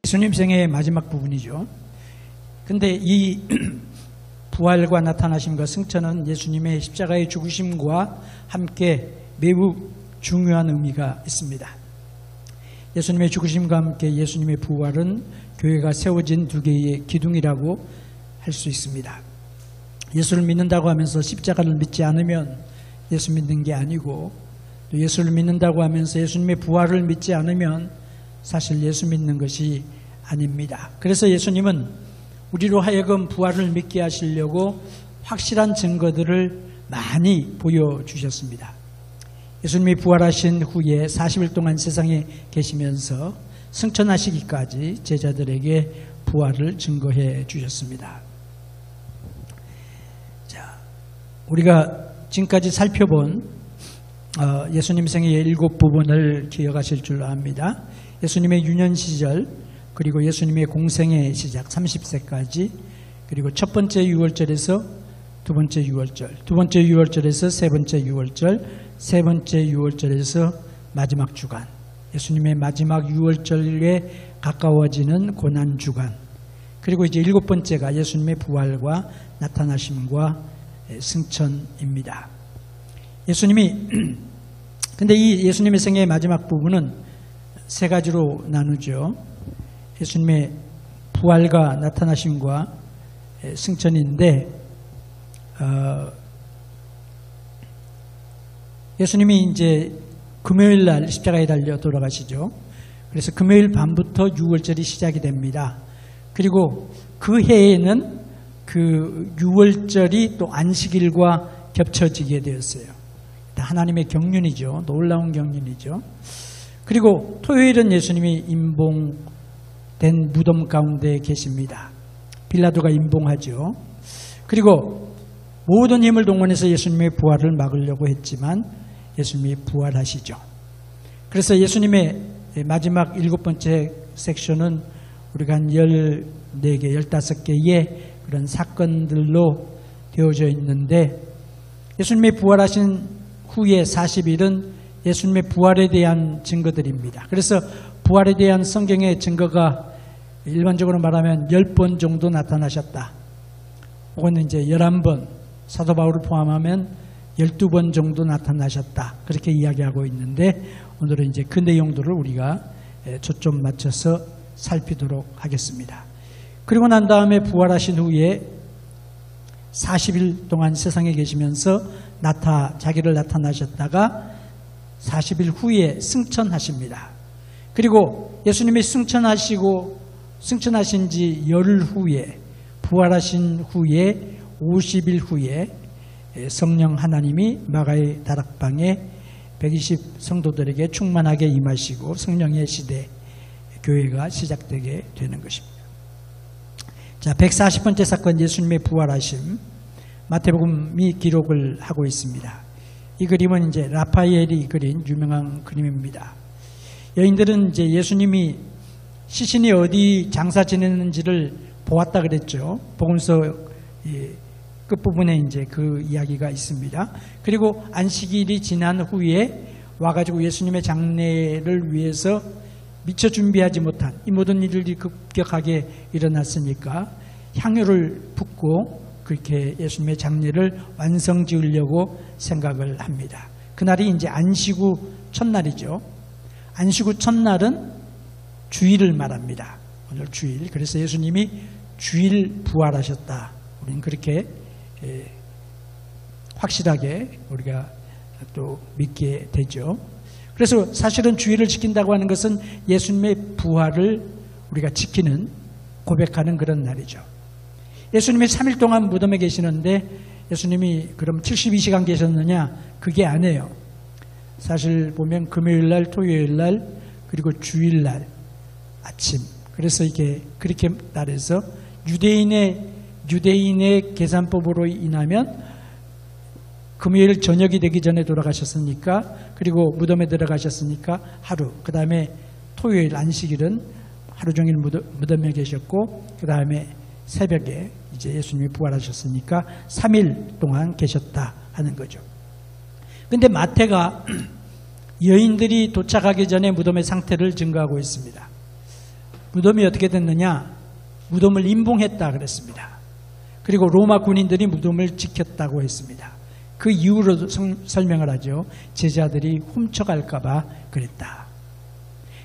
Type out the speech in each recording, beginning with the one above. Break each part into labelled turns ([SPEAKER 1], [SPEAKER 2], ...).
[SPEAKER 1] 예수님 생애의 마지막 부분이죠. 근데 이 부활과 나타나심과 승천은 예수님의 십자가의 죽으심과 함께 매우 중요한 의미가 있습니다. 예수님의 죽으심과 함께 예수님의 부활은 교회가 세워진 두 개의 기둥이라고 할 수 있습니다. 예수를 믿는다고 하면서 십자가를 믿지 않으면 예수 믿는 게 아니고, 또 예수를 믿는다고 하면서 예수님의 부활을 믿지 않으면 사실 예수 믿는 것이 아닙니다. 그래서 예수님은 우리로 하여금 부활을 믿게 하시려고 확실한 증거들을 많이 보여주셨습니다. 예수님이 부활하신 후에 40일 동안 세상에 계시면서 승천하시기까지 제자들에게 부활을 증거해 주셨습니다. 자, 우리가 지금까지 살펴본 예수님 생애의 7부분을 기억하실 줄로 압니다. 예수님의 유년 시절, 그리고 예수님의 공생의 시작 30세까지, 그리고 첫 번째 유월절에서 두 번째 유월절, 두 번째 유월절에서 세 번째 유월절, 세 번째 유월절에서 마지막 주간, 예수님의 마지막 유월절에 가까워지는 고난 주간, 그리고 이제 7번째가 예수님의 부활과 나타나심과 승천입니다. 예수님이 근데 이 예수님의 생애의 마지막 부분은 세 가지로 나누죠. 예수님의 부활과 나타나심과 승천인데, 예수님이 이제 금요일 날 십자가에 달려 돌아가시죠. 그래서 금요일 밤부터 유월절이 시작이 됩니다. 그리고 그 해에는 그 유월절이 또 안식일과 겹쳐지게 되었어요. 하나님의 경륜이죠. 놀라운 경륜이죠. 그리고 토요일은 예수님이 임봉된 무덤 가운데 계십니다. 빌라도가 임봉하죠. 그리고 모든 힘을 동원해서 예수님의 부활을 막으려고 했지만 예수님이 부활하시죠. 그래서 예수님의 마지막 7번째 섹션은 우리가 한 14개, 15개의 그런 사건들로 되어져 있는데, 예수님의 부활하신 후에 40일은 예수님의 부활에 대한 증거들입니다. 그래서 부활에 대한 성경의 증거가 일반적으로 말하면 10번 정도 나타나셨다. 혹은 이제 11번, 사도 바울을 포함하면 12번 정도 나타나셨다. 그렇게 이야기하고 있는데, 오늘은 이제 그 내용들을 우리가 초점 맞춰서 살피도록 하겠습니다. 그리고 난 다음에 부활하신 후에 40일 동안 세상에 계시면서 자기를 나타나셨다가 40일 후에 승천하십니다. 그리고 예수님이 승천하신 지 열흘 후에, 부활하신 후에 50일 후에 성령 하나님이 마가의 다락방에 120 성도들에게 충만하게 임하시고 성령의 시대, 교회가 시작되게 되는 것입니다. 자, 140번째 사건, 예수님의 부활하심, 마태복음이 기록을 하고 있습니다. 이 그림은 이제 라파엘이 그린 유명한 그림입니다. 여인들은 이제 예수님이 시신이 어디 장사 지내는지를 보았다 그랬죠. 복음서 끝부분에 이제 그 이야기가 있습니다. 그리고 안식일이 지난 후에 와가지고 예수님의 장례를 위해서 미처 준비하지 못한 이 모든 일들이 급격하게 일어났으니까 향유를 붓고 그렇게 예수님의 장례를 완성 지으려고 생각을 합니다. 그날이 이제 안식후 첫날이죠. 안식후 첫날은 주일을 말합니다. 오늘 주일. 그래서 예수님이 주일 부활하셨다. 우리는 그렇게 확실하게 우리가 또 믿게 되죠. 그래서 사실은 주일을 지킨다고 하는 것은 예수님의 부활을 우리가 지키는, 고백하는 그런 날이죠. 예수님이 3일 동안 무덤에 계시는데 예수님이 그럼 72시간 계셨느냐? 그게 아니에요. 사실 보면 금요일날, 토요일날, 그리고 주일날 아침, 그래서 이게 그렇게 따라서 유대인의 계산법으로 인하면 금요일 저녁이 되기 전에 돌아가셨으니까, 그리고 무덤에 들어가셨으니까 하루, 그 다음에 토요일 안식일은 하루 종일 무덤에 계셨고, 그 다음에 새벽에 이제 예수님이 부활하셨으니까 3일 동안 계셨다 하는 거죠. 근데 마태가 여인들이 도착하기 전에 무덤의 상태를 증거하고 있습니다. 무덤이 어떻게 됐느냐? 무덤을 임봉했다 그랬습니다. 그리고 로마 군인들이 무덤을 지켰다고 했습니다. 그 이유로 설명을 하죠. 제자들이 훔쳐갈까봐 그랬다.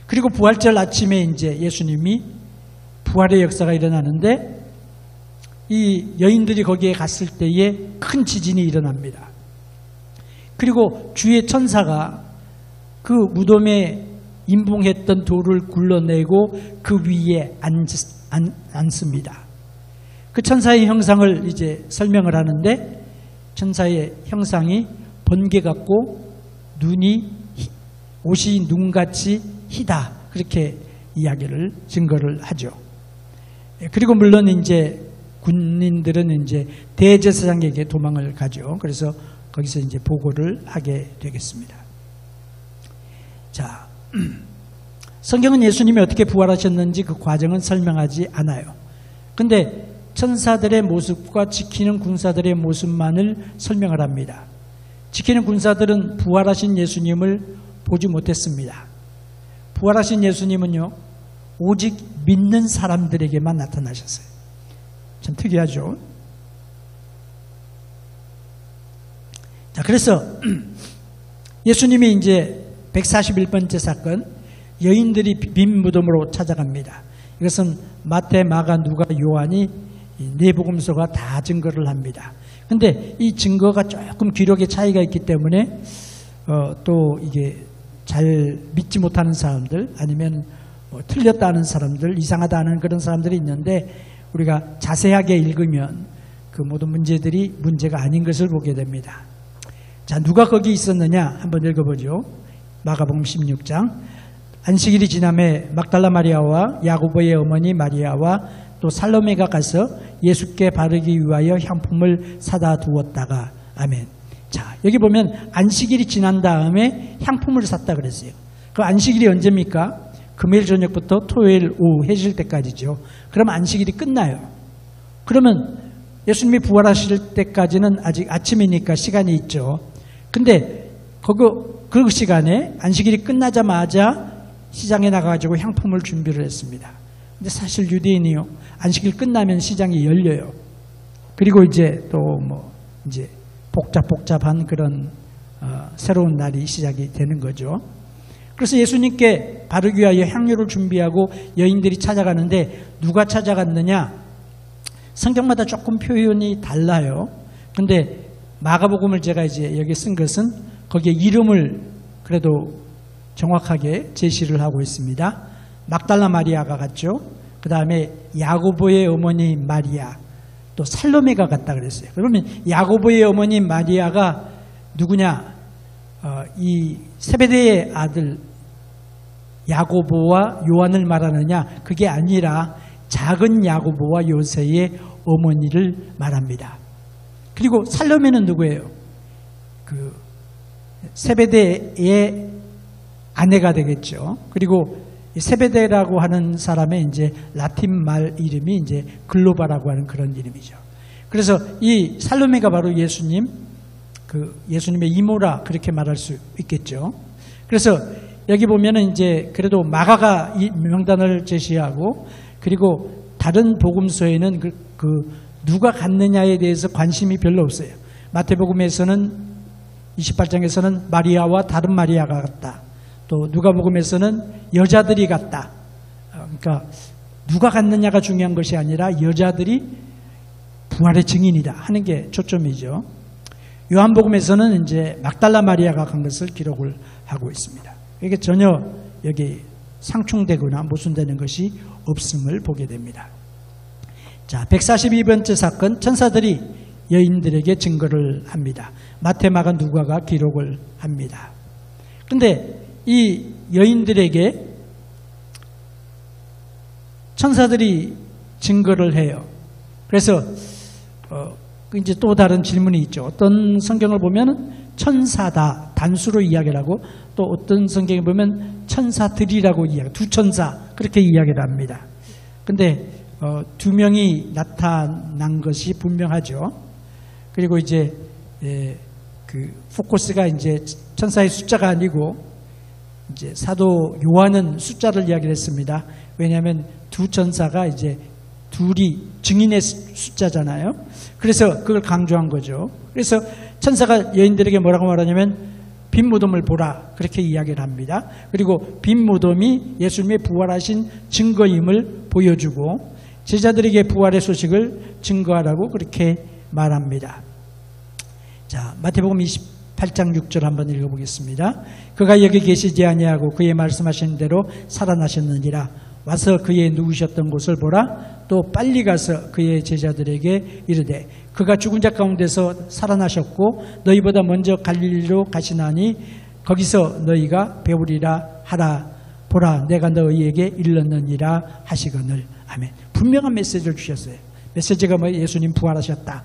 [SPEAKER 1] 그리고 부활절 아침에 이제 예수님이 부활의 역사가 일어나는데 이 여인들이 거기에 갔을 때에 큰 지진이 일어납니다. 그리고 주의 천사가 그 무덤에 임봉했던 돌을 굴러내고 그 위에 앉습니다. 그 천사의 형상을 이제 설명을 하는데 천사의 형상이 번개 같고 옷이 눈같이 희다. 그렇게 이야기를 증거를 하죠. 그리고 물론 이제 군인들은 이제 대제사장에게 도망을 가죠. 그래서 거기서 이제 보고를 하게 되겠습니다. 자, 성경은 예수님이 어떻게 부활하셨는지 그 과정은 설명하지 않아요. 근데 천사들의 모습과 지키는 군사들의 모습만을 설명을 합니다. 지키는 군사들은 부활하신 예수님을 보지 못했습니다. 부활하신 예수님은요, 오직 믿는 사람들에게만 나타나셨어요. 참 특이하죠. 자, 그래서 예수님이 이제 141번째 사건, 여인들이 빈 무덤으로 찾아갑니다. 이것은 마태, 마가, 누가, 요한이 네 복음서가 다 증거를 합니다. 근데 이 증거가 조금 기록의 차이가 있기 때문에 또 이게 잘 믿지 못하는 사람들, 아니면 틀렸다는 사람들, 이상하다는 그런 사람들이 있는데 우리가 자세하게 읽으면 그 모든 문제들이 문제가 아닌 것을 보게 됩니다. 자, 누가 거기 있었느냐 한번 읽어보죠. 마가복음 16장. 안식일이 지남에 막달라 마리아와 야고보의 어머니 마리아와 또 살로메가 가서 예수께 바르기 위하여 향품을 사다 두었다가. 아멘. 자, 여기 보면 안식일이 지난 다음에 향품을 샀다 그랬어요. 그 안식일이 언제입니까? 금요일 저녁부터 토요일 오후 해질 때까지죠. 그럼 안식일이 끝나요. 그러면 예수님이 부활하실 때까지는 아직 아침이니까 시간이 있죠. 근데 그 시간에 안식일이 끝나자마자 시장에 나가가지고 향품을 준비를 했습니다. 근데 사실 유대인이요, 안식일 끝나면 시장이 열려요. 그리고 이제 또 이제 복잡한 그런 새로운 날이 시작이 되는 거죠. 그래서 예수님께 바르기 위하여 향료를 준비하고 여인들이 찾아가는데 누가 찾아갔느냐? 성경마다 조금 표현이 달라요. 근데 마가복음을 제가 이제 여기 쓴 것은 거기에 이름을 그래도 정확하게 제시를 하고 있습니다. 막달라 마리아가 갔죠. 그 다음에 야고보의 어머니 마리아, 또 살로메가 갔다 그랬어요. 그러면 야고보의 어머니 마리아가 누구냐? 이 세베대의 아들 야고보와 요한을 말하느냐? 그게 아니라 작은 야고보와 요새의 어머니를 말합니다. 그리고 살로메는 누구예요? 그 세베대의 아내가 되겠죠. 그리고 세베대라고 하는 사람의 이제 라틴 말 이름이 이제 글로바라고 하는 그런 이름이죠. 그래서 이 살로메가 바로 예수님의 이모라 그렇게 말할 수 있겠죠. 그래서 여기 보면은 이제 그래도 마가가 이 명단을 제시하고, 그리고 다른 복음서에는 누가 갔느냐에 대해서 관심이 별로 없어요. 마태복음에서는 28장에서는 마리아와 다른 마리아가 갔다. 또 누가복음에서는 여자들이 갔다. 그러니까 누가 갔느냐가 중요한 것이 아니라 여자들이 부활의 증인이다 하는 게 초점이죠. 요한복음에서는 이제 막달라 마리아가 간 것을 기록을 하고 있습니다. 이게 전혀 여기 상충되거나 모순되는 것이 없음을 보게 됩니다. 자, 142번째 사건, 천사들이 여인들에게 증거를 합니다. 마태, 마가, 누가가 기록을 합니다. 그런데 이 여인들에게 천사들이 증거를 해요. 그래서 이제 또 다른 질문이 있죠. 어떤 성경을 보면 천사다 단수로 이야기를 하고, 또 어떤 성경에 보면 천사들이라고 이야기, 두 천사 그렇게 이야기를 합니다. 근데 두 명이 나타난 것이 분명하죠. 그리고 이제, 그, 포커스가 이제 천사의 숫자가 아니고, 이제 사도 요한은 숫자를 이야기를 했습니다. 왜냐하면 두 천사가 이제 둘이 증인의 숫자잖아요. 그래서 그걸 강조한 거죠. 그래서 천사가 여인들에게 뭐라고 말하냐면 빈 무덤을 보라 그렇게 이야기를 합니다. 그리고 빈 무덤이 예수님의 부활하신 증거임을 보여주고 제자들에게 부활의 소식을 증거하라고 그렇게 말합니다. 자, 마태복음 28장 6절 한번 읽어보겠습니다. 그가 여기 계시지 아니하고 그의 말씀하신 대로 살아나셨느니라. 와서 그의 누우셨던 곳을 보라. 또 빨리 가서 그의 제자들에게 이르되 그가 죽은 자 가운데서 살아나셨고 너희보다 먼저 갈릴리로 가시나니 거기서 너희가 배우리라 하라. 보라 내가 너희에게 일렀느니라 하시거늘. 아멘. 분명한 메시지를 주셨어요. 메시지가 뭐 예수님 부활하셨다.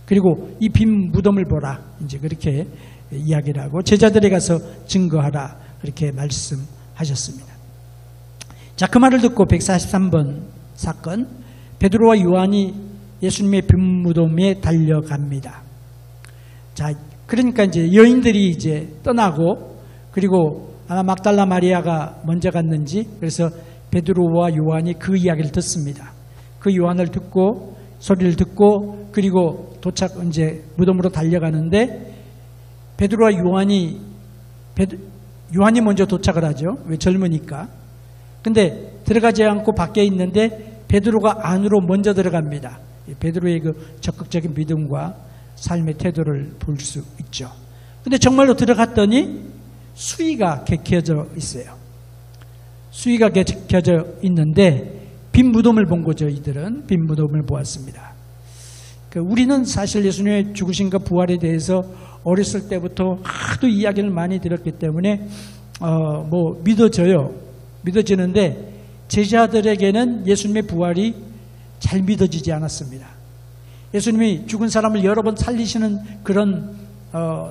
[SPEAKER 1] 그리고 이 빈 무덤을 보라. 이제 그렇게 이야기를 하고 제자들에 가서 증거하라. 그렇게 말씀하셨습니다. 자, 그 말을 듣고 143번 사건, 베드로와 요한이 예수님의 빈 무덤에 달려갑니다. 자, 그러니까 이제 여인들이 이제 떠나고 그리고 아마 막달라 마리아가 먼저 갔는지 그래서 베드로와 요한이 그 이야기를 듣습니다. 그 요한을 듣고 소리를 듣고 그리고 이제 무덤으로 달려가는데 베드로와 요한이 먼저 도착을 하죠. 왜 젊으니까. 근데 들어가지 않고 밖에 있는데 베드로가 안으로 먼저 들어갑니다. 베드로의 그 적극적인 믿음과 삶의 태도를 볼 수 있죠. 근데 정말로 들어갔더니 수위가 객혀져 있어요. 수위가 객혀져 있는데 빈 무덤을 본 거죠. 이들은 빈 무덤을 보았습니다. 우리는 사실 예수님의 죽으심과 부활에 대해서 어렸을 때부터 하도 이야기를 많이 들었기 때문에 믿어지는데 제자들에게는 예수님의 부활이 잘 믿어지지 않았습니다. 예수님이 죽은 사람을 여러 번 살리시는 그런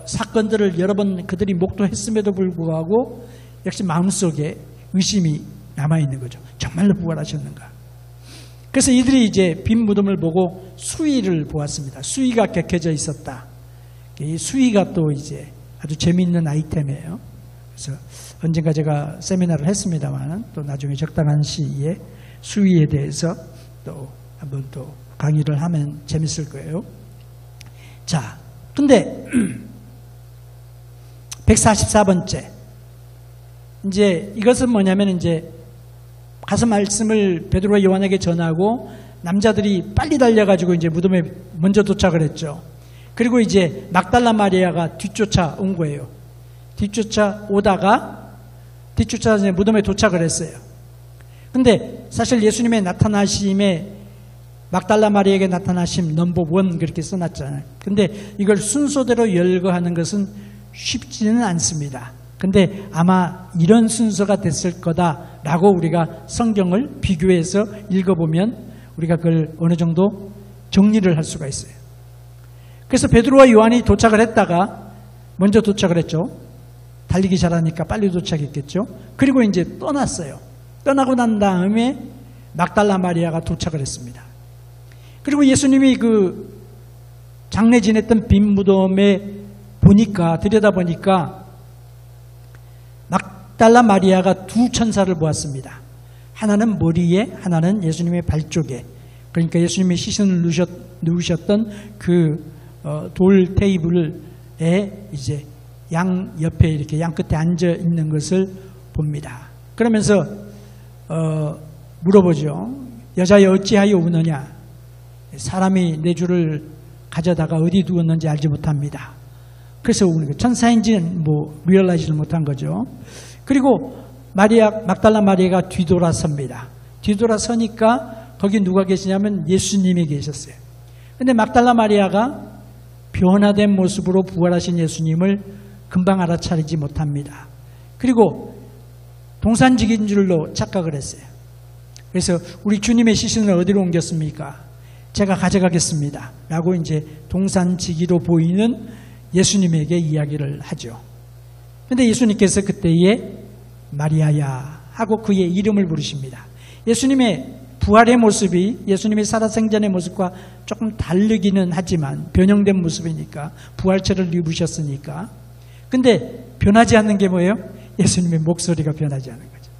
[SPEAKER 1] 사건들을 여러 번 그들이 목도했음에도 불구하고 역시 마음속에 의심이 남아있는 거죠. 정말로 부활하셨는가? 그래서 이들이 이제 빈 무덤을 보고 수위를 보았습니다. 수위가 객해져 있었다. 이 수위가 또 이제 아주 재미있는 아이템이에요. 그래서 언젠가 제가 세미나를 했습니다만 또 나중에 적당한 시기에 수위에 대해서 또 한번 또 강의를 하면 재밌을 거예요. 자, 근데 144번째 이제 이것은 뭐냐면 이제 가서 말씀을 베드로와 요한에게 전하고 남자들이 빨리 달려가지고 이제 무덤에 먼저 도착을 했죠. 그리고 이제 막달라 마리아가 뒤쫓아 온 거예요. 뒤쫓아 이제 무덤에 도착을 했어요. 근데 사실 예수님의 나타나심에 막달라 마리아에게 나타나심 넘버 1 그렇게 써놨잖아요. 근데 이걸 순서대로 열거하는 것은 쉽지는 않습니다. 근데 아마 이런 순서가 됐을 거다라고 우리가 성경을 비교해서 읽어보면 우리가 그걸 어느 정도 정리를 할 수가 있어요. 그래서 베드로와 요한이 도착을 했다가 먼저 도착을 했죠. 달리기 잘하니까 빨리 도착했겠죠. 그리고 이제 떠났어요. 떠나고 난 다음에 막달라 마리아가 도착을 했습니다. 그리고 예수님이 그 장례 지냈던 빈 무덤에 들여다보니까 막달라 마리아가 두 천사를 보았습니다. 하나는 머리에, 하나는 예수님의 발 쪽에. 그러니까 예수님의 시신을 누우셨던 그 돌 테이블에 이제 양 옆에 이렇게 양 끝에 앉아 있는 것을 봅니다. 그러면서 물어보죠. 여자여 어찌하여 우느냐? 사람이 내 주를 가져다가 어디 두었는지 알지 못합니다. 그래서 천사인지는 리얼라이즈를 못한 거죠. 그리고 막달라 마리아가 뒤돌아섭니다. 뒤돌아서니까 거기 누가 계시냐면 예수님이 계셨어요. 근데 막달라 마리아가 변화된 모습으로 부활하신 예수님을 금방 알아차리지 못합니다. 그리고 동산직인 줄로 착각을 했어요. 그래서 우리 주님의 시신을 어디로 옮겼습니까? 제가 가져가겠습니다. 라고 이제 동산지기로 보이는 예수님에게 이야기를 하죠. 근데 예수님께서 그때에 마리아야 하고 그의 이름을 부르십니다. 예수님의 부활의 모습이 예수님의 살아생전의 모습과 조금 다르기는 하지만 변형된 모습이니까 부활체를 입으셨으니까. 근데 변하지 않는 게 뭐예요? 예수님의 목소리가 변하지 않은 거죠.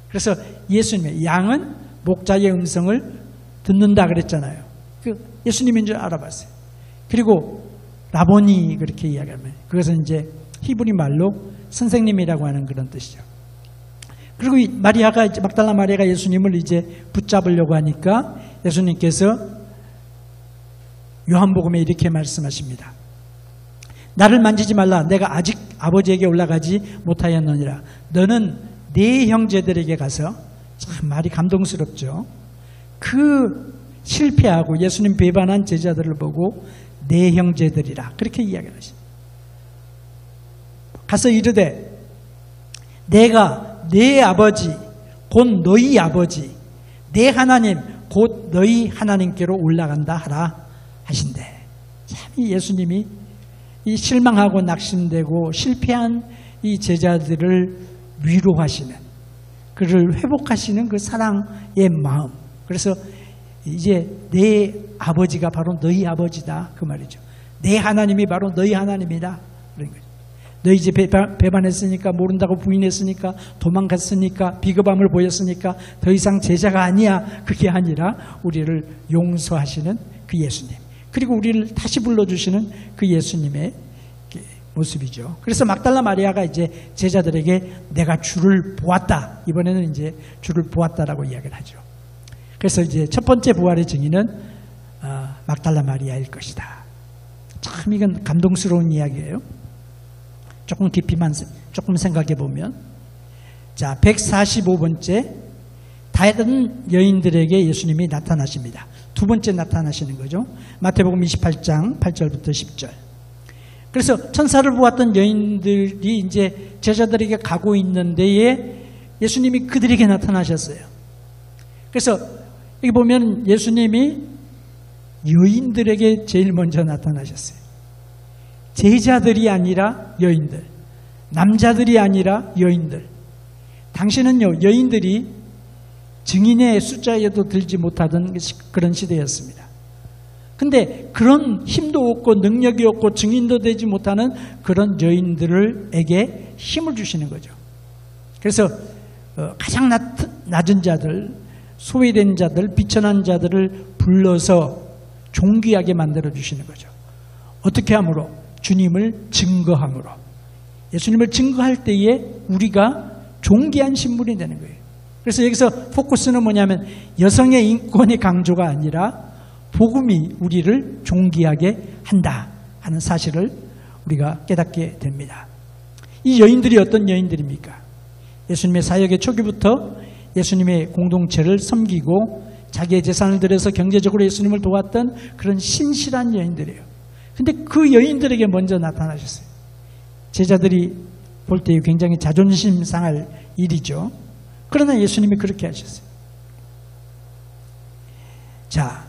[SPEAKER 1] 그래서 예수님의 양은 목자의 음성을 듣는다 그랬잖아요. 예수님인 줄 알아봤어요. 그리고 라보니 그렇게 이야기하면 그것은 이제 히브리 말로 선생님이라고 하는 그런 뜻이죠. 그리고 막달라 마리아가 예수님을 이제 붙잡으려고 하니까 예수님께서 요한복음에 이렇게 말씀하십니다. 나를 만지지 말라. 내가 아직 아버지에게 올라가지 못하였느니라. 너는 네 형제들에게 가서, 참 말이 감동스럽죠. 그 실패하고 예수님 배반한 제자들을 보고 네 형제들이라 그렇게 이야기를 하십니다. 가서 이르되 내가 네 아버지 곧 너희 아버지 네 하나님 곧 너희 하나님께로 올라간다 하라 하신대. 참 이 예수님이 이 실망하고 낙심되고 실패한 이 제자들을 위로하시는, 그를 회복하시는 그 사랑의 마음. 그래서 이제 내 아버지가 바로 너희 아버지다 그 말이죠. 내 하나님이 바로 너희 하나님이다 그런 거죠. 너희 이제 배반했으니까, 모른다고 부인했으니까, 도망갔으니까, 비겁함을 보였으니까 더 이상 제자가 아니야. 그게 아니라 우리를 용서하시는 그 예수님, 그리고 우리를 다시 불러주시는 그 예수님의 모습이죠. 그래서 막달라 마리아가 이제 제자들에게 내가 주를 보았다. 이번에는 이제 주를 보았다라고 이야기를 하죠. 그래서 이제 첫 번째 부활의 증인은 막달라 마리아일 것이다. 참 이건 감동스러운 이야기예요. 조금 깊이만 조금 생각해 보면, 자 145번째 다른 여인들에게 예수님이 나타나십니다. 두 번째 나타나시는 거죠. 마태복음 28장 8절부터 10절. 그래서 천사를 보았던 여인들이 이제 제자들에게 가고 있는 데에 예수님이 그들에게 나타나셨어요. 그래서 여기 보면 예수님이 여인들에게 제일 먼저 나타나셨어요. 제자들이 아니라 여인들, 남자들이 아니라 여인들. 당시는요, 여인들이 증인의 숫자에도 들지 못하던 그런 시대였습니다. 근데 그런 힘도 없고 능력이 없고 증인도 되지 못하는 그런 여인들에게 힘을 주시는 거죠. 그래서 가장 낮은 자들, 소외된 자들, 비천한 자들을 불러서 존귀하게 만들어 주시는 거죠. 어떻게 함으로? 주님을 증거함으로. 예수님을 증거할 때에 우리가 존귀한 신분이 되는 거예요. 그래서 여기서 포커스는 뭐냐면 여성의 인권의 강조가 아니라 복음이 우리를 존귀하게 한다 하는 사실을 우리가 깨닫게 됩니다. 이 여인들이 어떤 여인들입니까? 예수님의 사역의 초기부터 예수님의 공동체를 섬기고 자기의 재산을 들여서 경제적으로 예수님을 도왔던 그런 신실한 여인들이에요. 근데 그 여인들에게 먼저 나타나셨어요. 제자들이 볼 때 굉장히 자존심 상할 일이죠. 그러나 예수님이 그렇게 하셨어요. 자,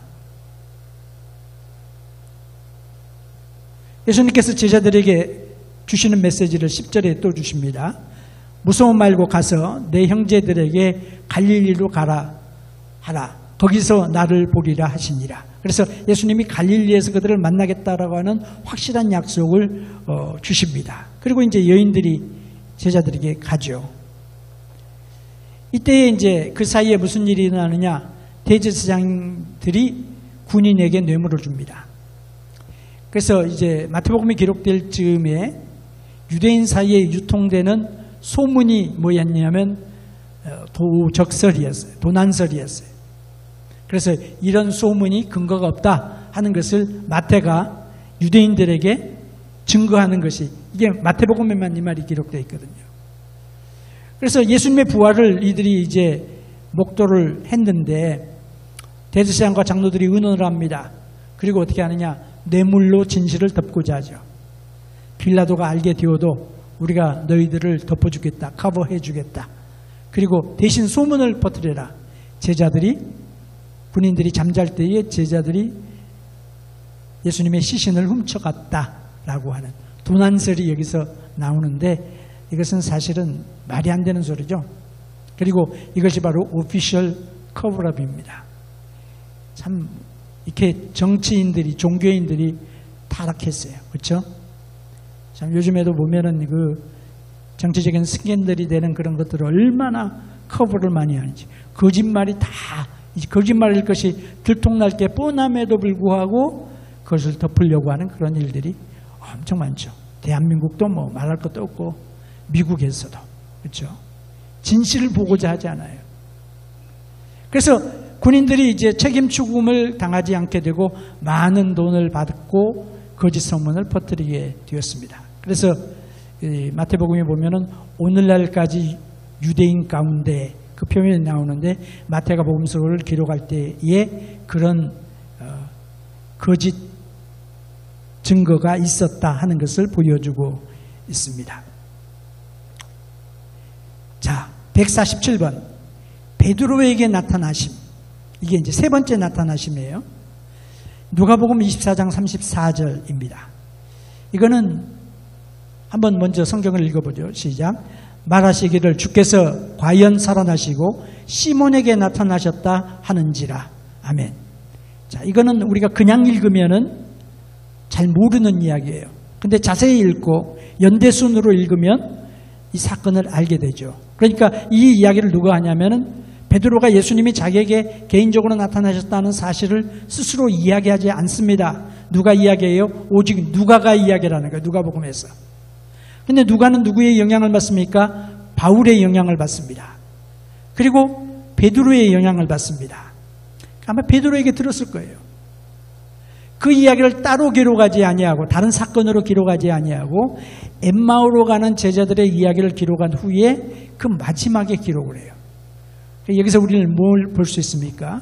[SPEAKER 1] 예수님께서 제자들에게 주시는 메시지를 10절에 또 주십니다. 무서움 말고 가서 내 형제들에게 갈릴리로 가라 하라. 거기서 나를 보리라 하시니라. 그래서 예수님이 갈릴리에서 그들을 만나겠다라고 하는 확실한 약속을 주십니다. 그리고 이제 여인들이 제자들에게 가죠. 이때 이제 그 사이에 무슨 일이 일어나느냐? 대제사장들이 군인에게 뇌물을 줍니다. 그래서 이제 마태복음이 기록될 즈음에 유대인 사이에 유통되는 소문이 뭐였냐면 도적설이었어요. 도난설이었어요. 그래서 이런 소문이 근거가 없다 하는 것을 마태가 유대인들에게 증거하는 것이, 이게 마태복음에만 이 말이 기록되어 있거든요. 그래서 예수님의 부활을 이들이 이제 목도를 했는데 대제사장과 장로들이 의논을 합니다. 그리고 어떻게 하느냐? 뇌물로 진실을 덮고자 하죠. 빌라도가 알게 되어도 우리가 너희들을 덮어주겠다, 커버해 주겠다. 그리고 대신 소문을 퍼뜨려라. 군인들이 잠잘 때에 제자들이 예수님의 시신을 훔쳐갔다라고 하는 도난설이 여기서 나오는데, 이것은 사실은 말이 안 되는 소리죠. 그리고 이것이 바로 오피셜 커버업입니다. 참 이렇게 정치인들이, 종교인들이 타락했어요. 그렇죠? 참 요즘에도 보면은 정치적인 스캔들이 되는 그런 것들을 얼마나 커버를 많이 하는지, 거짓말이 다 거짓말일 것이 들통날 게 뻔함에도 불구하고 그것을 덮으려고 하는 그런 일들이 엄청 많죠. 대한민국도 뭐 말할 것도 없고 미국에서도 그렇죠. 진실을 보고자 하지 않아요. 그래서 군인들이 이제 책임 추궁을 당하지 않게 되고 많은 돈을 받고 거짓 소문을 퍼뜨리게 되었습니다. 그래서 마태복음에 보면은 오늘날까지 유대인 가운데 그 표현이 나오는데 마태가 복음서를 기록할 때에 그런 거짓 증거가 있었다 하는 것을 보여주고 있습니다. 자, 147번 베드로에게 나타나심. 이게 이제 세 번째 나타나심이에요. 누가복음 24장 34절입니다. 이거는 한번 먼저 성경을 읽어보죠. 시작. 말하시기를 주께서 과연 살아나시고 시몬에게 나타나셨다 하는지라. 아멘. 자, 이거는 우리가 그냥 읽으면은 잘 모르는 이야기예요. 근데 자세히 읽고 연대순으로 읽으면 이 사건을 알게 되죠. 그러니까 이 이야기를 누가 하냐면은 베드로가 예수님이 자기에게 개인적으로 나타나셨다는 사실을 스스로 이야기하지 않습니다. 누가 이야기해요? 오직 누가가 이야기라는 거예요. 누가복음에서. 근데 누가는 누구의 영향을 받습니까? 바울의 영향을 받습니다. 그리고 베드로의 영향을 받습니다. 아마 베드로에게 들었을 거예요. 그 이야기를 따로 기록하지 아니하고 다른 사건으로 기록하지 아니하고 엠마오로 가는 제자들의 이야기를 기록한 후에 그 마지막에 기록을 해요. 여기서 우리는 뭘 볼 수 있습니까?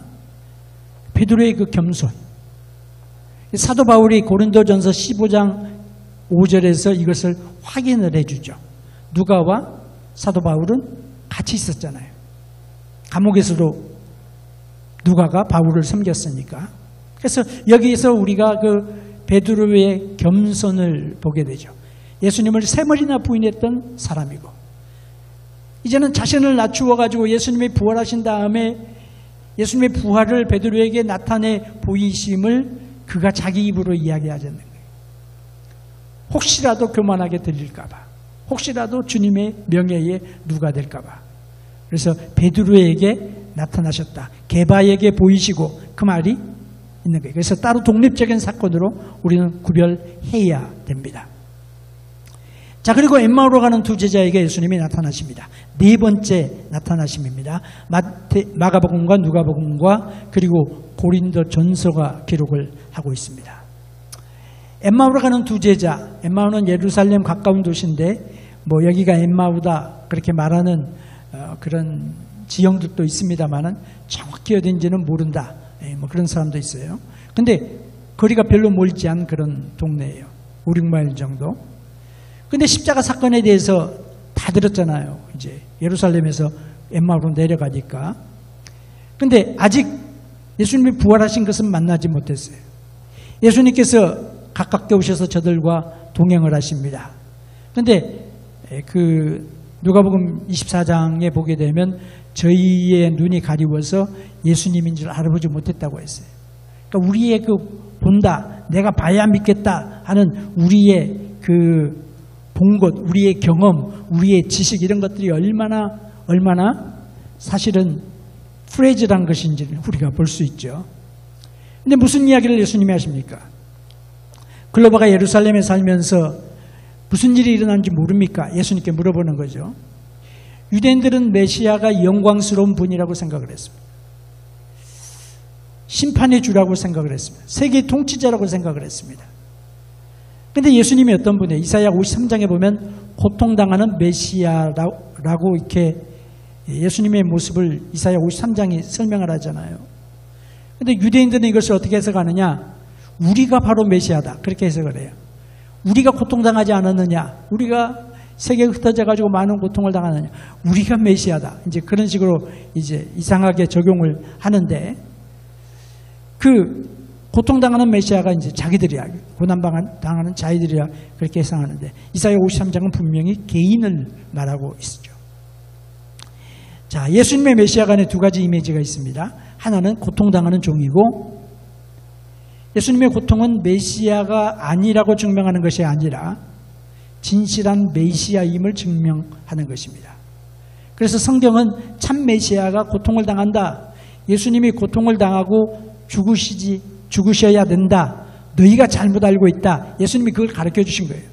[SPEAKER 1] 베드로의 그 겸손. 사도 바울이 고린도전서 15장 5절에서 이것을 확인을 해주죠. 누가와 사도 바울은 같이 있었잖아요. 감옥에서도 누가가 바울을 섬겼으니까. 그래서 여기에서 우리가 그 베드로의 겸손을 보게 되죠. 예수님을 세 번이나 부인했던 사람이고 이제는 자신을 낮추어가지고 예수님이 부활하신 다음에 예수님의 부활을 베드로에게 나타내 보이심을 그가 자기 입으로 이야기하지 않는 거예요. 혹시라도 교만하게 들릴까봐, 혹시라도 주님의 명예에 누가 될까봐. 그래서 베드로에게 나타나셨다. 게바에게 보이시고 그 말이 있는 거예요. 그래서 따로 독립적인 사건으로 우리는 구별해야 됩니다. 자, 그리고 엠마오로 가는 두 제자에게 예수님이 나타나십니다. 네 번째 나타나심입니다. 마가복음과 누가복음과 그리고 고린도전서가 기록을 하고 있습니다. 엠마오로 가는 두 제자, 엠마오는 예루살렘 가까운 도시인데 뭐 여기가 엠마오다 그렇게 말하는 그런 지형들도 있습니다만은 정확히 어딘지는 모른다. 뭐 그런 사람도 있어요. 근데 거리가 별로 멀지 않은 그런 동네예요. 5, 6마일 정도. 근데 십자가 사건에 대해서 다 들었잖아요. 이제 예루살렘에서 엠마오로 내려가니까. 근데 아직 예수님이 부활하신 것은 만나지 못했어요. 예수님께서 가깝게 오셔서 저들과 동행을 하십니다. 근데 그 누가복음 24장에 보게 되면 저희의 눈이 가리워서 예수님인 줄 알아보지 못했다고 했어요. 그러니까 우리의 그 본다, 내가 봐야 믿겠다 하는 우리의 그 본 것, 우리의 경험, 우리의 지식 이런 것들이 얼마나 사실은 프레이즈란 것인지를 우리가 볼 수 있죠. 근데 무슨 이야기를 예수님이 하십니까? 글로바가 예루살렘에 살면서 무슨 일이 일어난지 모릅니까? 예수님께 물어보는 거죠. 유대인들은 메시아가 영광스러운 분이라고 생각을 했습니다. 심판의 주라고 생각을 했습니다. 세계 통치자라고 생각을 했습니다. 그런데 예수님이 어떤 분이에요? 이사야 53장에 보면 고통당하는 메시아라고 이렇게 예수님의 모습을 이사야 53장이 설명을 하잖아요. 그런데 유대인들은 이것을 어떻게 해석하느냐? 우리가 바로 메시아다. 그렇게 해석을 해요. 우리가 고통당하지 않았느냐? 우리가 세계에 흩어져가지고 많은 고통을 당하느냐? 우리가 메시아다. 이제 그런 식으로 이제 이상하게 적용을 하는데 그 고통당하는 메시아가 이제 자기들이야. 고난당하는 자기들이야. 그렇게 해석하는데 이사야 53장은 분명히 개인을 말하고 있죠. 자, 예수님의 메시아 간에 두 가지 이미지가 있습니다. 하나는 고통당하는 종이고 예수님의 고통은 메시아가 아니라고 증명하는 것이 아니라 진실한 메시아임을 증명하는 것입니다. 그래서 성경은 참 메시아가 고통을 당한다. 예수님이 고통을 당하고 죽으셔야 된다. 너희가 잘못 알고 있다. 예수님이 그걸 가르쳐 주신 거예요.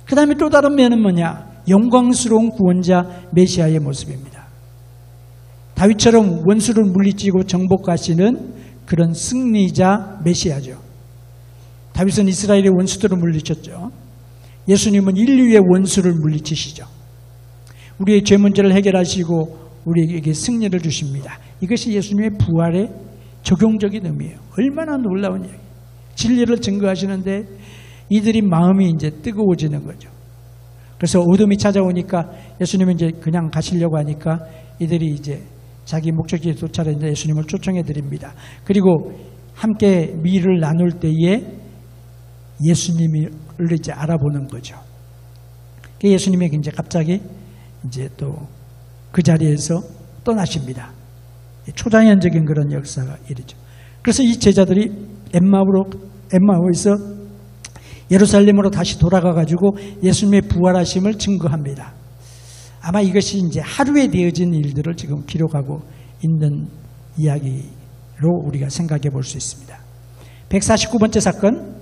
[SPEAKER 1] 그 다음에 또 다른 면은 뭐냐? 영광스러운 구원자 메시아의 모습입니다. 다윗처럼 원수를 물리치고 정복하시는 그런 승리자 메시아죠. 다윗은 이스라엘의 원수들을 물리쳤죠. 예수님은 인류의 원수를 물리치시죠. 우리의 죄 문제를 해결하시고 우리에게 승리를 주십니다. 이것이 예수님의 부활의 적용적인 의미예요. 얼마나 놀라운 이야기. 진리를 증거하시는데 이들이 마음이 이제 뜨거워지는 거죠. 그래서 어둠이 찾아오니까 예수님은 이제 그냥 가시려고 하니까 이들이 이제 자기 목적지에 도착했는데 예수님을 초청해 드립니다. 그리고 함께 미를 나눌 때에 예수님을 이제 알아보는 거죠. 예수님이 이제 갑자기 이제 또 그 자리에서 떠나십니다. 초자연적인 그런 역사가 일이죠. 그래서 이 제자들이 엠마오에서 예루살렘으로 다시 돌아가가지고 예수님의 부활하심을 증거합니다. 아마 이것이 이제 하루에 되어진 일들을 지금 기록하고 있는 이야기로 우리가 생각해 볼 수 있습니다. 149번째 사건,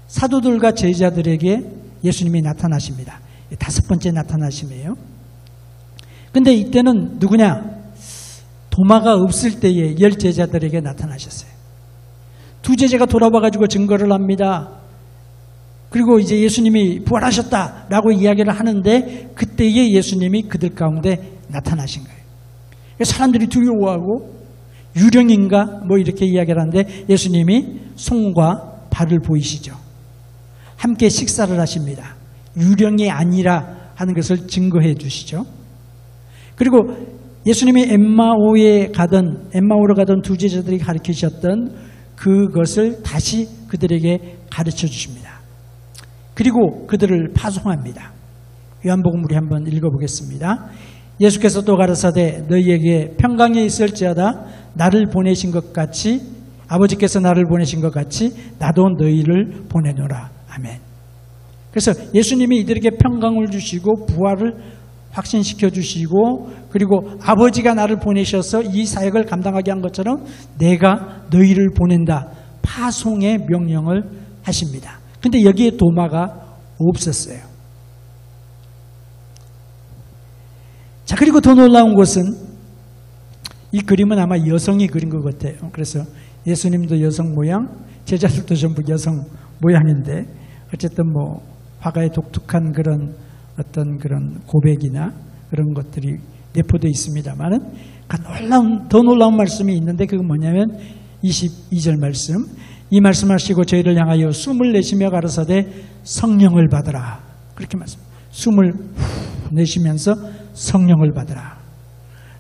[SPEAKER 1] 사도들과 제자들에게 예수님이 나타나십니다. 5번째 나타나심이에요. 근데 이때는 누구냐? 도마가 없을 때에 10 제자들에게 나타나셨어요. 2 제자가 돌아와가지고 증거를 합니다. 그리고 이제 예수님이 부활하셨다라고 이야기를 하는데 그때에 예수님이 그들 가운데 나타나신 거예요. 사람들이 두려워하고 유령인가 뭐 이렇게 이야기를 하는데 예수님이 손과 발을 보이시죠. 함께 식사를 하십니다. 유령이 아니라 하는 것을 증거해 주시죠. 그리고 예수님이 엠마오로 가던 2 제자들이 가르치셨던 그것을 다시 그들에게 가르쳐 주십니다. 그리고 그들을 파송합니다. 요한복음 우리 한번 읽어보겠습니다. 예수께서 또 가라사대 너희에게 평강이 있을지어다 나를 보내신 것 같이 아버지께서 나를 보내신 것 같이 나도 너희를 보내노라. 아멘. 그래서 예수님이 이들에게 평강을 주시고 부활을 확신시켜 주시고 그리고 아버지가 나를 보내셔서 이 사역을 감당하게 한 것처럼 내가 너희를 보낸다. 파송의 명령을 하십니다. 근데 여기에 도마가 없었어요. 자, 그리고 더 놀라운 것은 이 그림은 아마 여성이 그린 것 같아요. 그래서 예수님도 여성 모양, 제자들도 전부 여성 모양인데 어쨌든 뭐 화가의 독특한 그런 어떤 그런 고백이나 그런 것들이 내포되어 있습니다만은 더 놀라운 말씀이 있는데 그건 뭐냐면 22절 말씀. 이 말씀하시고 저희를 향하여 숨을 내쉬며 가라사대 성령을 받으라. 그렇게 말씀합니다. 숨을 내쉬면서 성령을 받으라.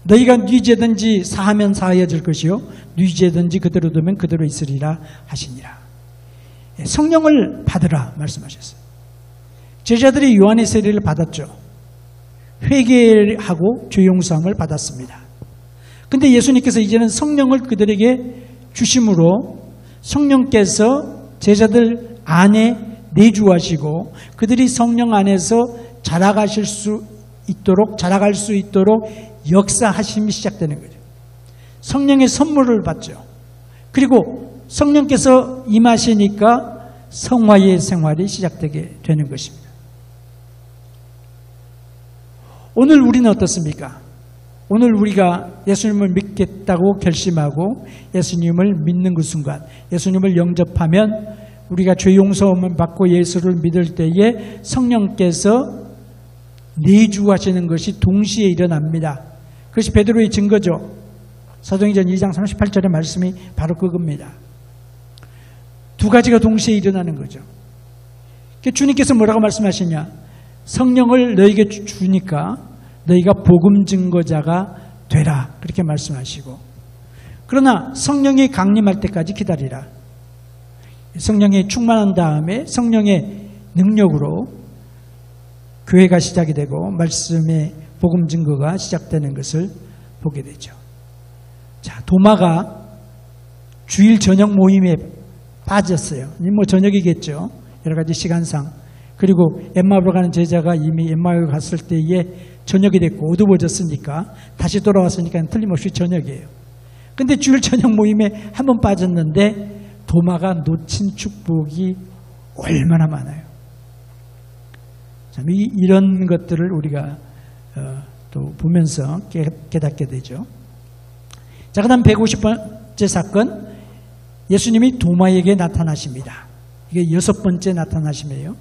[SPEAKER 1] 너희가 뉘죄든지 사하면 사하여질 것이요 뉘죄든지 그대로 두면 그대로 있으리라 하시니라. 성령을 받으라 말씀하셨어요. 제자들이 요한의 세례를 받았죠. 회개하고 죄 용서함을 받았습니다. 근데 예수님께서 이제는 성령을 그들에게 주심으로 성령께서 제자들 안에 내주하시고 그들이 성령 안에서 자라갈 수 있도록 역사하심이 시작되는 거죠. 성령의 선물을 받죠. 그리고 성령께서 임하시니까 성화의 생활이 시작되게 되는 것입니다. 오늘 우리는 어떻습니까? 오늘 우리가 예수님을 믿겠다고 결심하고 예수님을 믿는 그 순간, 예수님을 영접하면 우리가 죄 용서함을 받고 예수를 믿을 때에 성령께서 내주하시는 것이 동시에 일어납니다. 그것이 베드로의 증거죠. 사도행전 2장 38절의 말씀이 바로 그겁니다. 2 가지가 동시에 일어나는 거죠. 주님께서 뭐라고 말씀하시냐? 성령을 너에게 주니까 너희가 복음 증거자가 되라. 그렇게 말씀하시고 그러나 성령이 강림할 때까지 기다리라. 성령이 충만한 다음에 성령의 능력으로 교회가 시작이 되고 말씀의 복음 증거가 시작되는 것을 보게 되죠. 자, 도마가 주일 저녁 모임에 빠졌어요. 뭐 저녁이겠죠. 여러 가지 시간상. 그리고 엠마오로 가는 제자가 이미 엠마오에 갔을 때에 저녁이 됐고 어두워졌으니까 다시 돌아왔으니까 틀림없이 저녁이에요. 근데 주일 저녁 모임에 한 번 빠졌는데 도마가 놓친 축복이 얼마나 많아요. 참 이런 것들을 우리가 또 보면서 깨닫게 되죠. 자, 그 다음 150번째 사건, 예수님이 도마에게 나타나십니다. 이게 6번째 나타나심이에요.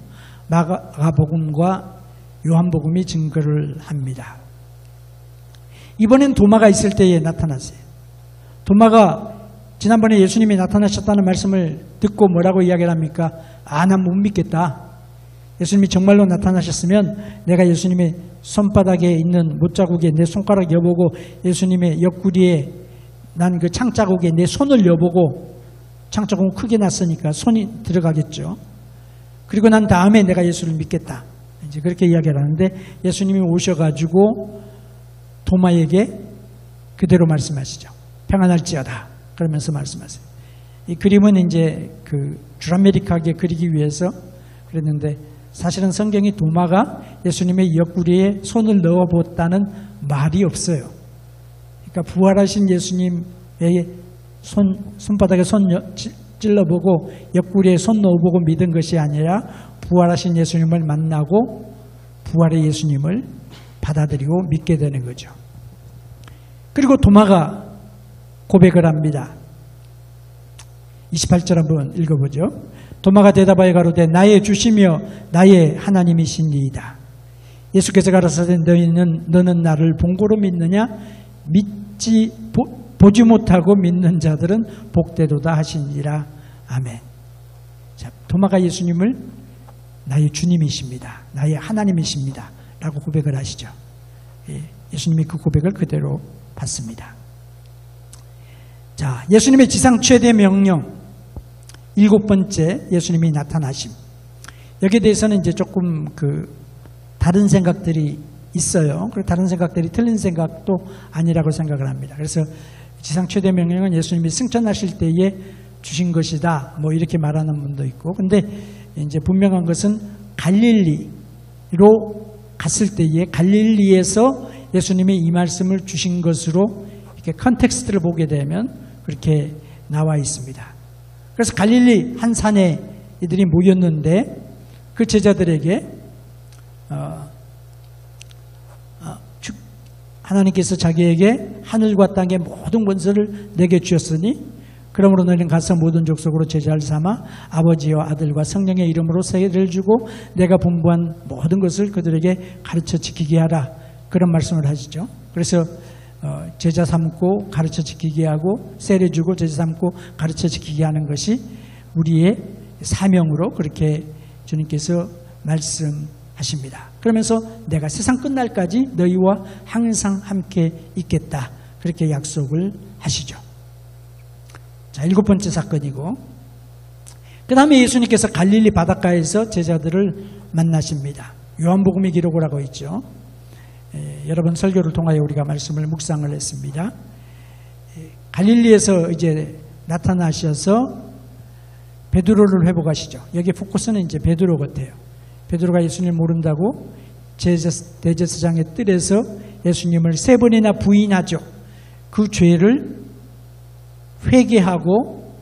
[SPEAKER 1] 마가복음과 요한복음이 증거를 합니다. 이번엔 도마가 있을 때에 나타났어요. 도마가 지난번에 예수님이 나타나셨다는 말씀을 듣고 뭐라고 이야기를 합니까? 아, 난 못 믿겠다. 예수님이 정말로 나타나셨으면 내가 예수님의 손바닥에 있는 못자국에 내 손가락 여보고 예수님의 옆구리에 난 그 창자국에 내 손을 여보고 창자국은 크게 났으니까 손이 들어가겠죠. 그리고 난 다음에 내가 예수를 믿겠다. 이제 그렇게 이야기를 하는데 예수님이 오셔가지고 도마에게 그대로 말씀하시죠. 평안할지어다. 그러면서 말씀하세요. 이 그림은 이제 그 드라마틱하게 그리기 위해서 그랬는데 사실은 성경이 도마가 예수님의 옆구리에 손을 넣어봤다는 말이 없어요. 그러니까 부활하신 예수님의 손바닥에 손 찔러보고 옆구리에 손 넣어보고 믿은 것이 아니라 부활하신 예수님을 만나고 부활의 예수님을 받아들이고 믿게 되는 거죠. 그리고 도마가 고백을 합니다. 28절 한번 읽어보죠. 도마가 대답하여 가로되 나의 주시며 나의 하나님이시니이다. 예수께서 가라사대 너는 나를 본고로 믿느냐? 보지 못하고 믿는 자들은 복되도다 하시니라. 아멘. 자, 도마가 예수님을 나의 주님이십니다. 나의 하나님이십니다. 라고 고백을 하시죠. 예수님이 그 고백을 그대로 받습니다. 자, 예수님의 지상 최대 명령 7번째 예수님이 나타나심. 여기에 대해서는 이제 조금 다른 생각들이 있어요. 그리고 다른 생각들이 틀린 생각도 아니라고 생각을 합니다. 그래서 지상 최대 명령은 예수님이 승천하실 때에 주신 것이다. 뭐 이렇게 말하는 분도 있고. 근데 이제 분명한 것은 갈릴리로 갔을 때에 갈릴리에서 예수님이 이 말씀을 주신 것으로 이렇게 컨텍스트를 보게 되면 그렇게 나와 있습니다. 그래서 갈릴리 한 산에 이들이 모였는데 그 제자들에게 하나님께서 자기에게 하늘과 땅의 모든 권세를 내게 주셨으니 그러므로 너희는 가서 모든 족속으로 제자를 삼아 아버지와 아들과 성령의 이름으로 세례를 주고 내가 분부한 모든 것을 그들에게 가르쳐 지키게 하라. 그런 말씀을 하시죠. 그래서 제자 삼고 가르쳐 지키게 하고 세례 주고 제자 삼고 가르쳐 지키게 하는 것이 우리의 사명으로 그렇게 주님께서 말씀하십니다. 그러면서 내가 세상 끝날까지 너희와 항상 함께 있겠다. 그렇게 약속을 하시죠. 자, 7번째 사건이고 그 다음에 예수님께서 갈릴리 바닷가에서 제자들을 만나십니다. 요한복음이 기록을 하고 있죠. 여러분 설교를 통하여 우리가 말씀을 묵상을 했습니다. 갈릴리에서 이제 나타나셔서 베드로를 회복하시죠. 여기 포커스는 이제 베드로 같아요. 베드로가 예수님을 모른다고 대제사장의 뜰에서 예수님을 3번이나 부인하죠. 그 죄를 회개하고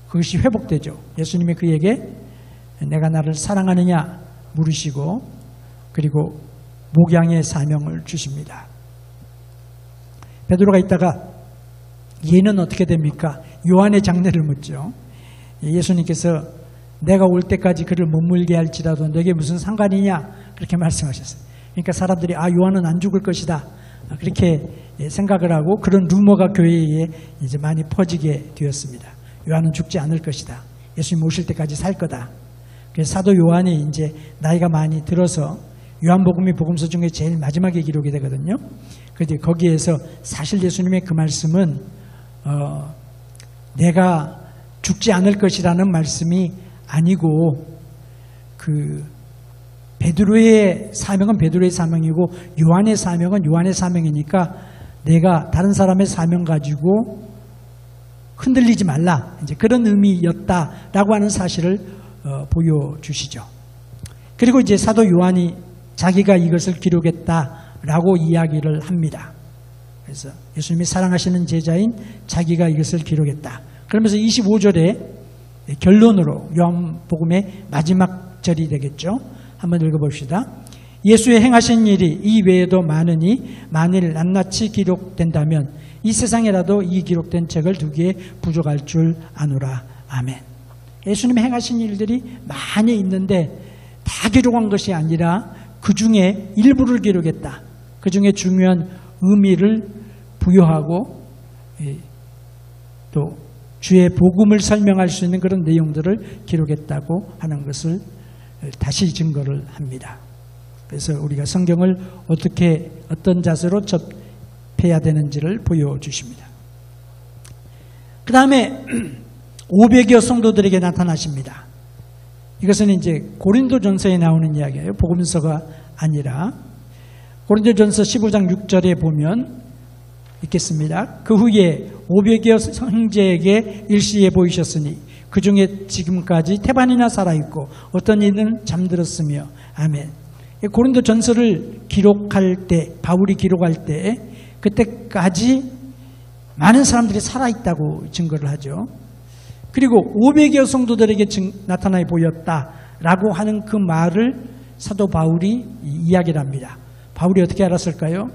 [SPEAKER 1] 그것이 회복되죠. 예수님이 그에게 내가 나를 사랑하느냐 물으시고 그리고 목양의 사명을 주십니다. 베드로가 있다가 얘는 어떻게 됩니까? 요한의 장례를 묻죠. 예수님께서 내가 올 때까지 그를 머물게 할지라도 너에게 무슨 상관이냐 그렇게 말씀하셨어요. 그러니까 사람들이 요한은 안 죽을 것이다 그렇게 생각을 하고 그런 루머가 교회에 이제 많이 퍼지게 되었습니다. 요한은 죽지 않을 것이다. 예수님 오실 때까지 살 거다. 그래서 사도 요한이 이제 나이가 많이 들어서 요한복음이 복음서 중에 제일 마지막에 기록이 되거든요. 그런데 거기에서 사실 예수님의 그 말씀은 내가 죽지 않을 것이라는 말씀이 아니고 그 베드로의 사명은 베드로의 사명이고 요한의 사명은 요한의 사명이니까 내가 다른 사람의 사명 가지고 흔들리지 말라. 이제 그런 의미였다라고 하는 사실을 보여주시죠. 그리고 이제 사도 요한이 자기가 이것을 기록했다라고 이야기를 합니다. 그래서 예수님이 사랑하시는 제자인 자기가 이것을 기록했다. 그러면서 25절에 결론으로 요한복음의 마지막 절이 되겠죠. 한번 읽어봅시다. 예수의 행하신 일이 이 외에도 많으니 만일 낱낱이 기록된다면 이 세상에라도 이 기록된 책을 두기에 부족할 줄 아노라. 아멘. 예수님의 행하신 일들이 많이 있는데 다 기록한 것이 아니라 그 중에 일부를 기록했다. 그 중에 중요한 의미를 부여하고 또 주의 복음을 설명할 수 있는 그런 내용들을 기록했다고 하는 것을 다시 증거를 합니다. 그래서 우리가 성경을 어떻게 어떤 자세로 접해야 되는지를 보여주십니다. 그 다음에 500여 성도들에게 나타나십니다. 이것은 이제 고린도전서에 나오는 이야기예요. 복음서가 아니라 고린도전서 15장 6절에 보면 있겠습니다. 그 후에 500여 형제에게 일시에 보이셨으니 그 중에 지금까지 태반이나 살아있고 어떤 이는 잠들었으며 아멘. 고린도전서를 기록할 때 바울이 기록할 때 그때까지 많은 사람들이 살아있다고 증거를 하죠. 그리고 500여 성도들에게 나타나 보였다라고 하는 그 말을 사도 바울이 이야기를 합니다. 바울이 어떻게 알았을까요?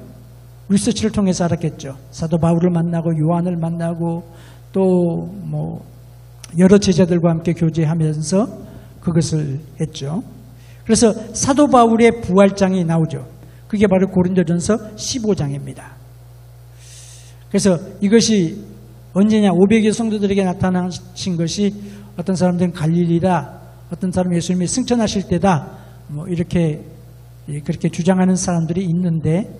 [SPEAKER 1] 리서치를 통해서 알았겠죠. 사도 바울을 만나고 요한을 만나고 또 뭐 여러 제자들과 함께 교제하면서 그것을 했죠. 그래서 사도 바울의 부활장이 나오죠. 그게 바로 고린도전서 15장입니다. 그래서 이것이 언제냐? 500여 성도들에게 나타나신 것이 어떤 사람들은 갈릴리다, 어떤 사람은 예수님이 승천하실 때다, 뭐 이렇게 그렇게 주장하는 사람들이 있는데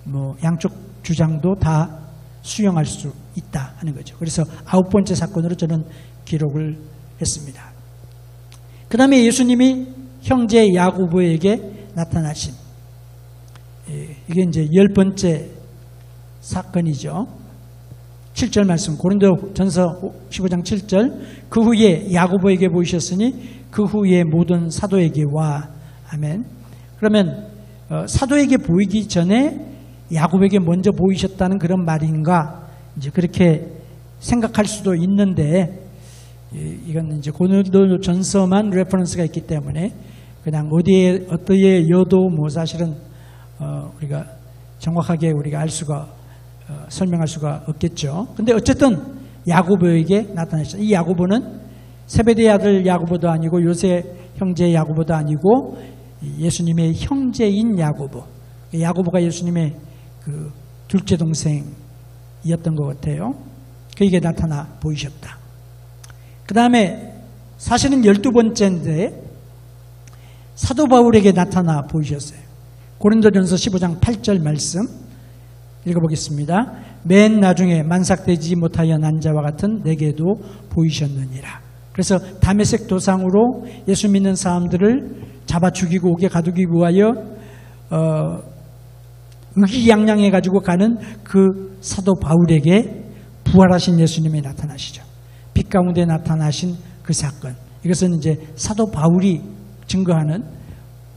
[SPEAKER 1] 뭐 양쪽 주장도 다 수용할 수 있다 하는 거죠. 그래서 9번째 사건으로 저는 기록을 했습니다. 그 다음에 예수님이 형제 야고보에게 나타나신 이게 이제 10번째 사건이죠. 7절 말씀 고린도전서 15장 7절 그 후에 야고보에게 보이셨으니 그 후에 모든 사도에게 와. 아멘. 그러면 사도에게 보이기 전에 야고보에게 먼저 보이셨다는 그런 말인가 이제 그렇게 생각할 수도 있는데 이건 이제 고린도전서만 레퍼런스가 있기 때문에 그냥 어디에 여도 뭐 사실은 우리가 정확하게 우리가 알 수가 설명할 수가 없겠죠. 근데 어쨌든 야고보에게 나타나셨어요. 이 야고보는 세베대의 아들 야고보도 아니고 요새 형제 야고보도 아니고 예수님의 형제인 야고보. 야고보가 예수님의 그 둘째 동생이었던 것 같아요. 그에게 나타나 보이셨다. 그 다음에 사실은 12번째인데 사도 바울에게 나타나 보이셨어요. 고린도전서 15장 8절 말씀 읽어보겠습니다. 맨 나중에 만삭되지 못하여 난 자와 같은 내게도 보이셨느니라. 그래서 다메섹 도상으로 예수 믿는 사람들을 잡아 죽이고 옥에 가두기 위하여 의기양양해가지고 가는 그 사도 바울에게 부활하신 예수님이 나타나시죠. 빛 가운데 나타나신 그 사건. 이것은 이제 사도 바울이 증거하는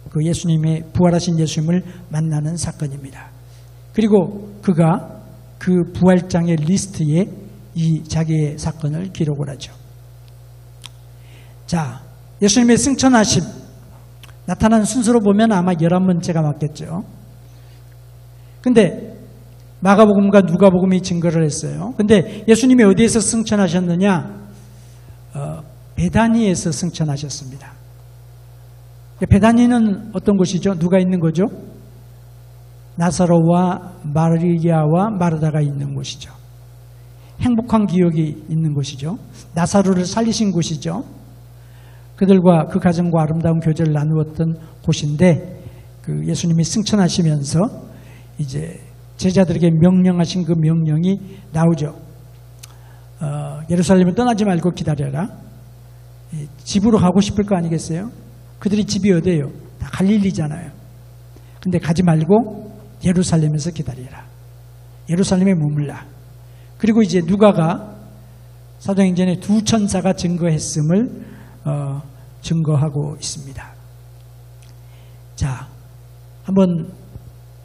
[SPEAKER 1] 그 예수님의 부활하신 예수님을 만나는 사건입니다. 그리고 그가 그 부활장의 리스트에 이 자기의 사건을 기록을 하죠. 자, 예수님의 승천하심 나타난 순서로 보면 아마 11번째가 맞겠죠. 근데 마가복음과 누가복음이 증거를 했어요. 근데 예수님이 어디에서 승천하셨느냐? 베다니에서 승천하셨습니다. 베다니는 어떤 곳이죠? 누가 있는 거죠? 나사로와 마리아와 마르다가 있는 곳이죠. 행복한 기억이 있는 곳이죠. 나사로를 살리신 곳이죠. 그들과 그 가정과 아름다운 교제를 나누었던 곳인데 그 예수님이 승천하시면서 이제 제자들에게 명령하신 그 명령이 나오죠. 예루살렘을 떠나지 말고 기다려라. 집으로 가고 싶을 거 아니겠어요? 그들이 집이 어디예요? 다 갈릴리잖아요. 근데 가지 말고 예루살렘에서 기다리라. 예루살렘에 머물라. 그리고 이제 누가가 사도행전에 두 천사가 증거했음을 증거하고 있습니다. 자, 한번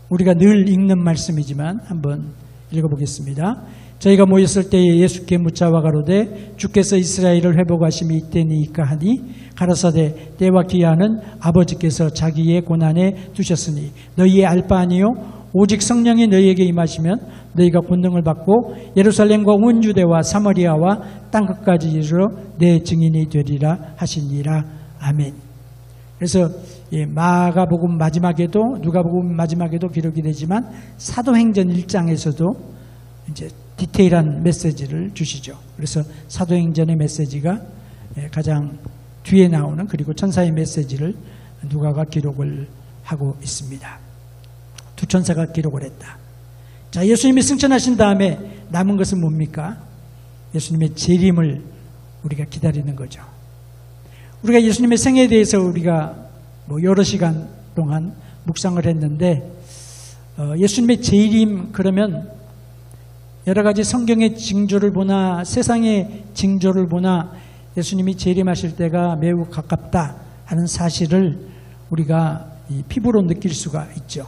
[SPEAKER 1] 우리가 늘 읽는 말씀이지만 한번 읽어보겠습니다. 저희가 모였을 때에 예수께 묻자와 가로되 주께서 이스라엘을 회복하심이 이때니까 하니 가라사대 때와 기한은 아버지께서 자기의 고난에 두셨으니 너희의 알 바 아니요 오직 성령이 너희에게 임하시면 너희가 권능을 받고 예루살렘과 온 유대와 사마리아와 땅끝까지 이르러 내 증인이 되리라 하시니라. 아멘. 그래서 마가복음 마지막에도 누가복음 마지막에도 기록이 되지만 사도행전 1장에서도 이제 디테일한 메시지를 주시죠. 그래서 사도행전의 메시지가 가장 뒤에 나오는, 그리고 천사의 메시지를 누가가 기록을 하고 있습니다. 두 천사가 기록을 했다. 자, 예수님이 승천하신 다음에 남은 것은 뭡니까? 예수님의 재림을 우리가 기다리는 거죠. 우리가 예수님의 생애에 대해서 우리가 여러 시간 동안 묵상을 했는데, 예수님의 재림 그러면 여러 가지 성경의 징조를 보나 세상의 징조를 보나 예수님이 재림하실 때가 매우 가깝다 하는 사실을 우리가 피부로 느낄 수가 있죠.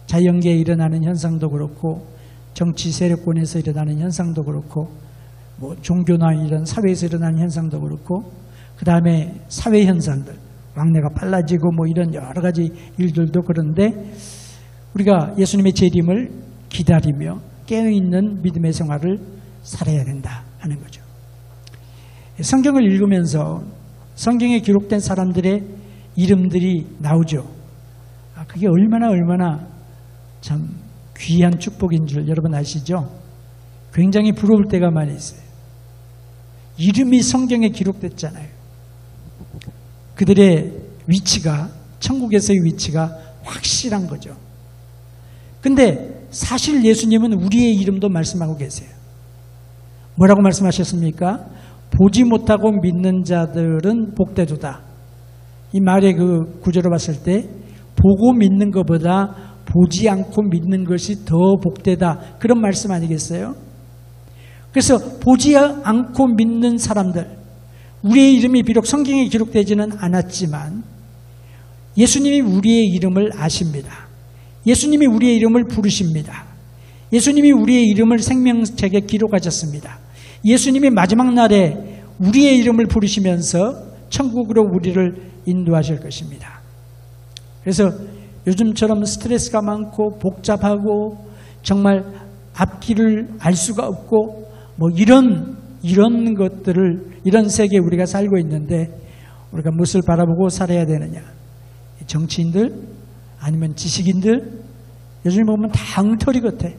[SPEAKER 1] 자연계에 일어나는 현상도 그렇고 정치 세력권에서 일어나는 현상도 그렇고 종교나 이런 사회에서 일어나는 현상도 그렇고 그 다음에 사회 현상들, 왕래가 빨라지고 이런 여러 가지 일들도 그런데 우리가 예수님의 재림을 기다리며 깨어있는 믿음의 생활을 살아야 된다 하는 거죠. 성경을 읽으면서 성경에 기록된 사람들의 이름들이 나오죠. 그게 얼마나 참 귀한 축복인 줄 여러분 아시죠? 굉장히 부러울 때가 많이 있어요. 이름이 성경에 기록됐잖아요. 그들의 위치가, 천국에서의 위치가 확실한 거죠. 근데 사실 예수님은 우리의 이름도 말씀하고 계세요. 뭐라고 말씀하셨습니까? 보지 못하고 믿는 자들은 복되도다. 이 말의 그 구절을 봤을 때 보고 믿는 것보다 보지 않고 믿는 것이 더 복되다, 그런 말씀 아니겠어요? 그래서 보지 않고 믿는 사람들, 우리의 이름이 비록 성경에 기록되지는 않았지만 예수님이 우리의 이름을 아십니다. 예수님이 우리의 이름을 부르십니다. 예수님이 우리의 이름을 생명책에 기록하셨습니다. 예수님이 마지막 날에 우리의 이름을 부르시면서 천국으로 우리를 인도하실 것입니다. 그래서 요즘처럼 스트레스가 많고 복잡하고 정말 앞길을 알 수가 없고 이런 것들을, 이런 세계에 우리가 살고 있는데 우리가 무엇을 바라보고 살아야 되느냐? 정치인들 아니면 지식인들, 요즘 보면 다 엉터리 같아.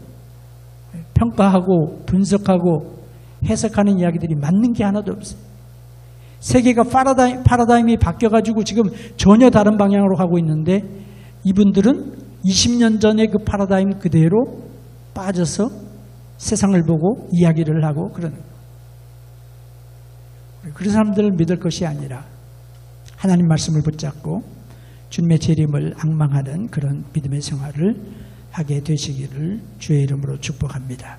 [SPEAKER 1] 평가하고 분석하고 해석하는 이야기들이 맞는 게 하나도 없어요. 세계가 파라다임이 바뀌어가지고 지금 전혀 다른 방향으로 가고 있는데 이분들은 20년 전에 그 파라다임 그대로 빠져서 세상을 보고 이야기를 하고 그러는 거예요. 그런 사람들을 믿을 것이 아니라 하나님 말씀을 붙잡고 주님의 재림을 앙망하는 그런 믿음의 생활을 하게 되시기를 주의 이름으로 축복합니다.